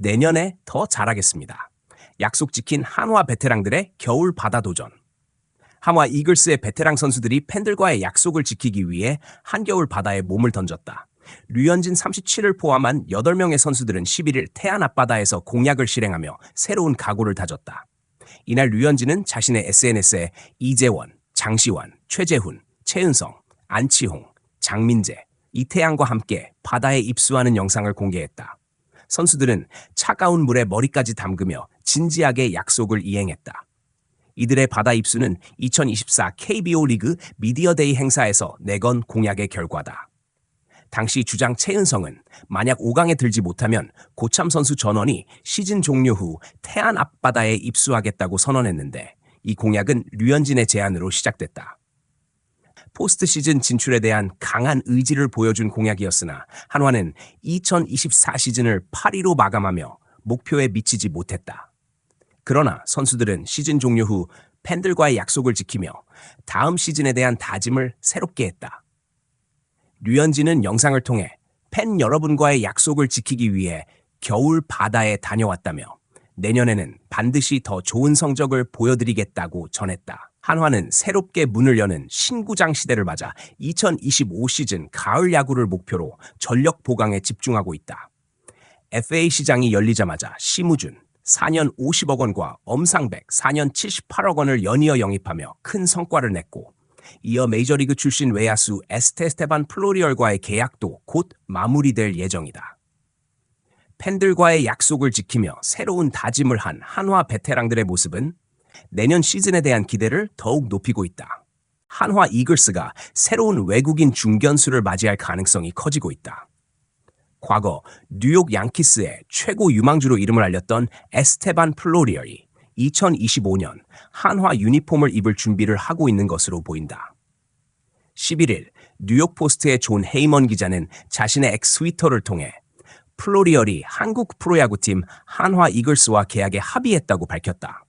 내년에 더 잘하겠습니다. 약속 지킨 한화 베테랑들의 겨울 바다 도전. 한화 이글스의 베테랑 선수들이 팬들과의 약속을 지키기 위해 한겨울 바다에 몸을 던졌다. 류현진 37을 포함한 8명의 선수들은 11일 태안 앞바다에서 공약을 실행하며 새로운 각오를 다졌다. 이날 류현진은 자신의 SNS에 이재원, 장시환, 최재훈, 최은성, 안치홍, 장민재, 이태양과 함께 바다에 입수하는 영상을 공개했다. 선수들은 차가운 물에 머리까지 담그며 진지하게 약속을 이행했다. 이들의 바다 입수는 2024 KBO 리그 미디어데이 행사에서 내건 공약의 결과다. 당시 주장 최은성은 만약 5강에 들지 못하면 고참 선수 전원이 시즌 종료 후 태안 앞바다에 입수하겠다고 선언했는데 이 공약은 류현진의 제안으로 시작됐다. 포스트 시즌 진출에 대한 강한 의지를 보여준 공약이었으나 한화는 2024 시즌을 8위로 마감하며 목표에 미치지 못했다. 그러나 선수들은 시즌 종료 후 팬들과의 약속을 지키며 다음 시즌에 대한 다짐을 새롭게 했다. 류현진은 영상을 통해 팬 여러분과의 약속을 지키기 위해 겨울 바다에 다녀왔다며 내년에는 반드시 더 좋은 성적을 보여드리겠다고 전했다. 한화는 새롭게 문을 여는 신구장 시대를 맞아 2025 시즌 가을 야구를 목표로 전력 보강에 집중하고 있다. FA 시장이 열리자마자 심우준 4년 50억 원과 엄상백 4년 78억 원을 연이어 영입하며 큰 성과를 냈고 이어 메이저리그 출신 외야수 에스테스테반 플로리얼과의 계약도 곧 마무리될 예정이다. 팬들과의 약속을 지키며 새로운 다짐을 한 한화 베테랑들의 모습은 내년 시즌에 대한 기대를 더욱 높이고 있다. 한화 이글스가 새로운 외국인 중견수를 맞이할 가능성이 커지고 있다. 과거 뉴욕 양키스의 최고 유망주로 이름을 알렸던 에스테반 플로리얼이 2025년 한화 유니폼을 입을 준비를 하고 있는 것으로 보인다. 11일 뉴욕 포스트의 존 헤이먼 기자는 자신의 엑스 트위터를 통해 플로리얼이 한국 프로야구팀 한화 이글스와 계약에 합의했다고 밝혔다.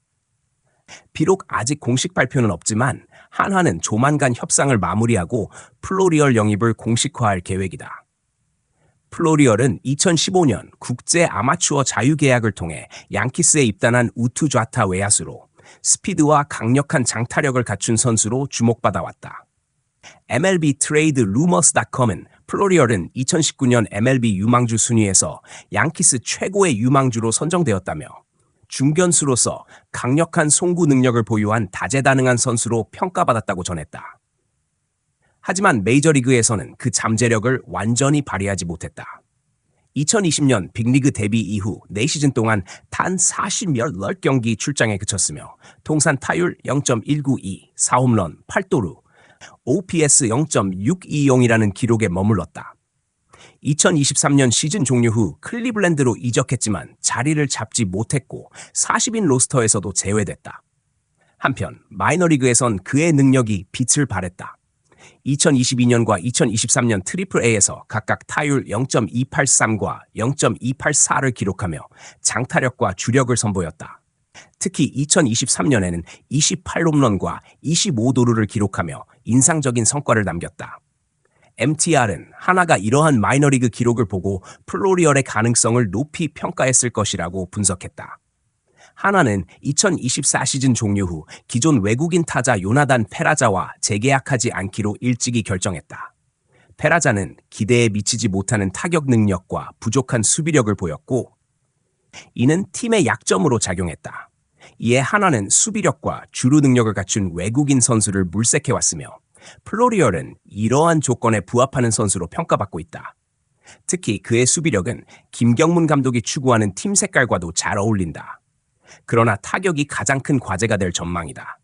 비록 아직 공식 발표는 없지만 한화는 조만간 협상을 마무리하고 플로리얼 영입을 공식화할 계획이다. 플로리얼은 2015년 국제 아마추어 자유계약을 통해 양키스에 입단한 우투 좌타 외야수로 스피드와 강력한 장타력을 갖춘 선수로 주목받아왔다. MLB 트레이드 루머스.com은 플로리얼은 2019년 MLB 유망주 순위에서 양키스 최고의 유망주로 선정되었다며 중견수로서 강력한 송구 능력을 보유한 다재다능한 선수로 평가받았다고 전했다. 하지만 메이저리그에서는 그 잠재력을 완전히 발휘하지 못했다. 2020년 빅리그 데뷔 이후 4시즌 동안 단 48경기 출장에 그쳤으며 통산 타율 0.192, 4홈런, 8도루, OPS 0.620이라는 기록에 머물렀다. 2023년 시즌 종료 후 클리블랜드로 이적했지만 자리를 잡지 못했고 40인 로스터에서도 제외됐다. 한편 마이너리그에선 그의 능력이 빛을 발했다. 2022년과 2023년 트리플 A에서 각각 타율 0.283과 0.284를 기록하며 장타력과 주력을 선보였다. 특히 2023년에는 28홈런과 25도루를 기록하며 인상적인 성과를 남겼다. MTR은 한화가 이러한 마이너리그 기록을 보고 플로리얼의 가능성을 높이 평가했을 것이라고 분석했다. 한화는 2024 시즌 종료 후 기존 외국인 타자 요나단 페라자와 재계약하지 않기로 일찍이 결정했다. 페라자는 기대에 미치지 못하는 타격 능력과 부족한 수비력을 보였고 이는 팀의 약점으로 작용했다. 이에 한화는 수비력과 주루 능력을 갖춘 외국인 선수를 물색해왔으며 플로리얼은 이러한 조건에 부합하는 선수로 평가받고 있다. 특히 그의 수비력은 김경문 감독이 추구하는 팀 색깔과도 잘 어울린다. 그러나 타격이 가장 큰 과제가 될 전망이다.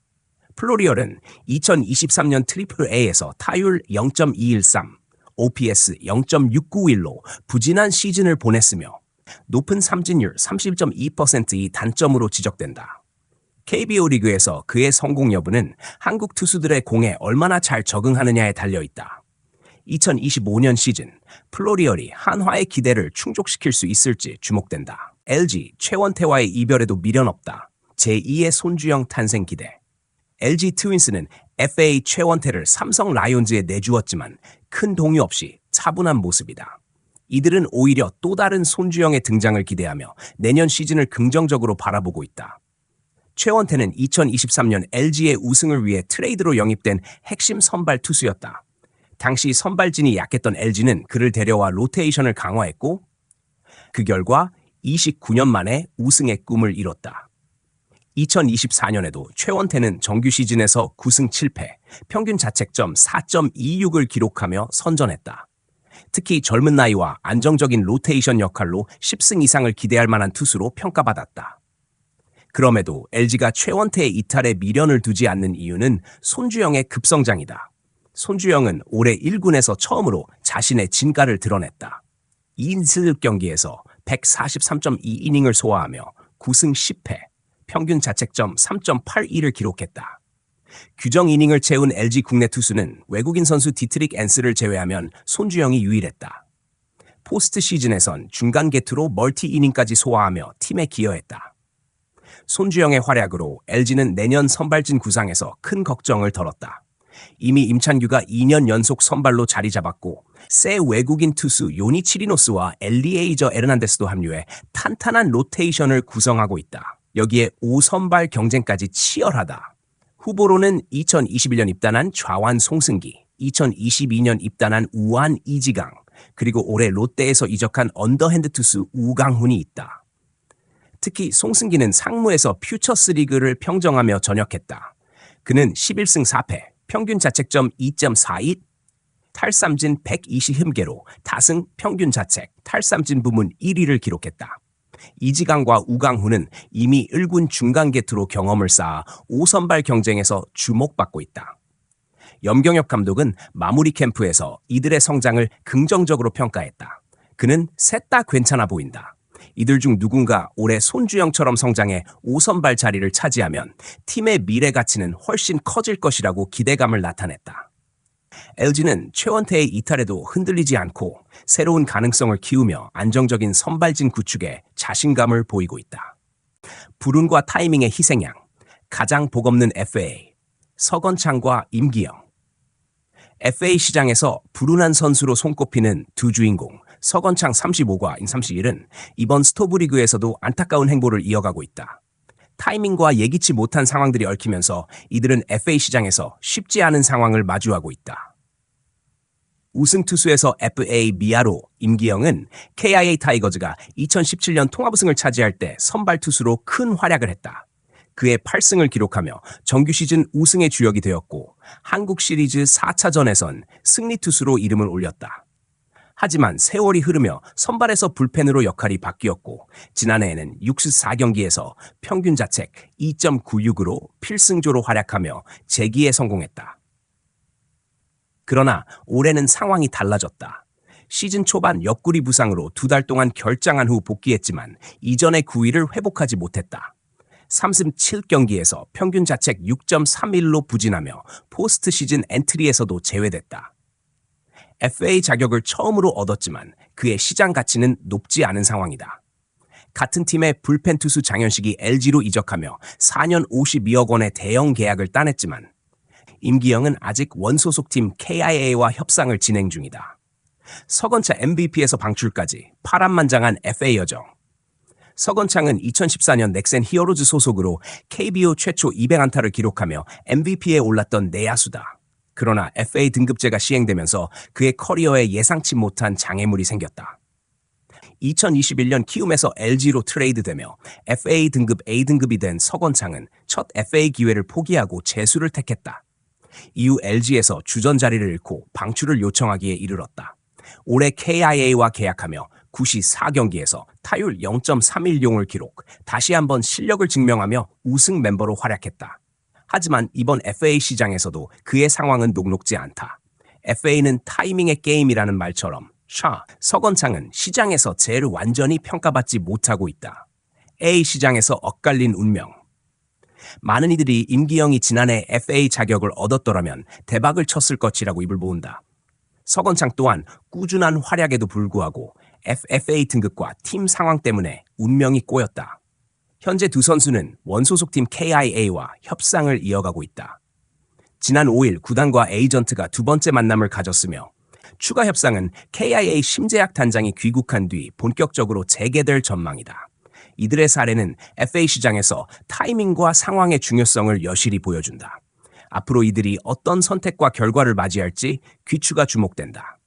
플로리얼은 2023년 트리플 A에서 타율 0.213, OPS 0.691로 부진한 시즌을 보냈으며 높은 삼진율 30.2%이 단점으로 지적된다. KBO 리그에서 그의 성공 여부는 한국 투수들의 공에 얼마나 잘 적응하느냐에 달려있다. 2025년 시즌 플로리얼이 한화의 기대를 충족시킬 수 있을지 주목된다. LG 최원태와의 이별에도 미련 없다. 제2의 손주영 탄생 기대. LG 트윈스는 FA 최원태를 삼성 라이온즈에 내주었지만 큰 동요 없이 차분한 모습이다. 이들은 오히려 또 다른 손주영의 등장을 기대하며 내년 시즌을 긍정적으로 바라보고 있다. 최원태는 2023년 LG의 우승을 위해 트레이드로 영입된 핵심 선발 투수였다. 당시 선발진이 약했던 LG는 그를 데려와 로테이션을 강화했고 그 결과 29년 만에 우승의 꿈을 이뤘다. 2024년에도 최원태는 정규 시즌에서 9승 7패, 평균 자책점 4.26을 기록하며 선전했다. 특히 젊은 나이와 안정적인 로테이션 역할로 10승 이상을 기대할 만한 투수로 평가받았다. 그럼에도 LG가 최원태의 이탈에 미련을 두지 않는 이유는 손주영의 급성장이다. 손주영은 올해 1군에서 처음으로 자신의 진가를 드러냈다. 2인슬 경기에서 143.2이닝을 소화하며 9승 10패, 평균 자책점 3.82를 기록했다. 규정 이닝을 채운 LG 국내 투수는 외국인 선수 디트릭 앤스를 제외하면 손주영이 유일했다. 포스트 시즌에선 중간 개투로 멀티 이닝까지 소화하며 팀에 기여했다. 손주영의 활약으로 LG는 내년 선발진 구상에서 큰 걱정을 덜었다. 이미 임찬규가 2년 연속 선발로 자리 잡았고 새 외국인 투수 요니 치리노스와 엘리에이저 에르난데스도 합류해 탄탄한 로테이션을 구성하고 있다. 여기에 5선발 경쟁까지 치열하다. 후보로는 2021년 입단한 좌완 송승기, 2022년 입단한 우완 이지강, 그리고 올해 롯데에서 이적한 언더핸드 투수 우강훈이 있다. 특히 송승기는 상무에서 퓨처스 리그를 평정하며 전역했다. 그는 11승 4패, 평균 자책점 2.42, 탈삼진 120흠계로 다승 평균 자책, 탈삼진 부문 1위를 기록했다. 이지강과 우강훈은 이미 1군 중간 게투로 경험을 쌓아 5선발 경쟁에서 주목받고 있다. 염경엽 감독은 마무리 캠프에서 이들의 성장을 긍정적으로 평가했다. 그는 셋 다 괜찮아 보인다. 이들 중 누군가 올해 손주영처럼 성장해 5선발 자리를 차지하면 팀의 미래 가치는 훨씬 커질 것이라고 기대감을 나타냈다. LG는 최원태의 이탈에도 흔들리지 않고 새로운 가능성을 키우며 안정적인 선발진 구축에 자신감을 보이고 있다. 불운과 타이밍의 희생양, 가장 복없는 FA, 서건창과 임기영. FA 시장에서 불운한 선수로 손꼽히는 두 주인공, 서건창 35과 임31은 이번 스토브리그에서도 안타까운 행보를 이어가고 있다. 타이밍과 예기치 못한 상황들이 얽히면서 이들은 FA 시장에서 쉽지 않은 상황을 마주하고 있다. 우승 투수에서 FA 미아로 임기영은 KIA 타이거즈가 2017년 통합우승을 차지할 때 선발 투수로 큰 활약을 했다. 그의 8승을 기록하며 정규 시즌 우승의 주역이 되었고 한국 시리즈 4차전에선 승리 투수로 이름을 올렸다. 하지만 세월이 흐르며 선발에서 불펜으로 역할이 바뀌었고 지난해에는 64경기에서 평균 자책 2.96으로 필승조로 활약하며 재기에 성공했다. 그러나 올해는 상황이 달라졌다. 시즌 초반 옆구리 부상으로 2달 동안 결장한 후 복귀했지만 이전의 9위를 회복하지 못했다. 3승 7경기에서 평균 자책 6.31로 부진하며 포스트 시즌 엔트리에서도 제외됐다. FA 자격을 처음으로 얻었지만 그의 시장 가치는 높지 않은 상황이다. 같은 팀의 불펜 투수 장현식이 LG로 이적하며 4년 52억 원의 대형 계약을 따냈지만 임기영은 아직 원소속팀 KIA와 협상을 진행 중이다. 서건창 MVP에서 방출까지 파란만장한 FA 여정. 서건창은 2014년 넥센 히어로즈 소속으로 KBO 최초 200안타를 기록하며 MVP에 올랐던 내야수다. 그러나 FA 등급제가 시행되면서 그의 커리어에 예상치 못한 장애물이 생겼다. 2021년 키움에서 LG로 트레이드되며 FA 등급 A등급이 된 서건창은 첫 FA 기회를 포기하고 재수를 택했다. 이후 LG에서 주전 자리를 잃고 방출을 요청하기에 이르렀다. 올해 KIA와 계약하며 94경기에서 타율 0.31용을 기록, 다시 한번 실력을 증명하며 우승 멤버로 활약했다. 하지만 이번 FA 시장에서도 그의 상황은 녹록지 않다. FA는 타이밍의 게임이라는 말처럼 서건창은 시장에서 제일 완전히 평가받지 못하고 있다. A 시장에서 엇갈린 운명. 많은 이들이 임기영이 지난해 FA 자격을 얻었더라면 대박을 쳤을 것이라고 입을 모은다. 서건창 또한 꾸준한 활약에도 불구하고 FFA 등급과 팀 상황 때문에 운명이 꼬였다. 현재 두 선수는 원소속팀 KIA와 협상을 이어가고 있다. 지난 5일 구단과 에이전트가 두 번째 만남을 가졌으며 추가 협상은 KIA 심재학 단장이 귀국한 뒤 본격적으로 재개될 전망이다. 이들의 사례는 FA 시장에서 타이밍과 상황의 중요성을 여실히 보여준다. 앞으로 이들이 어떤 선택과 결과를 맞이할지 귀추가 주목된다.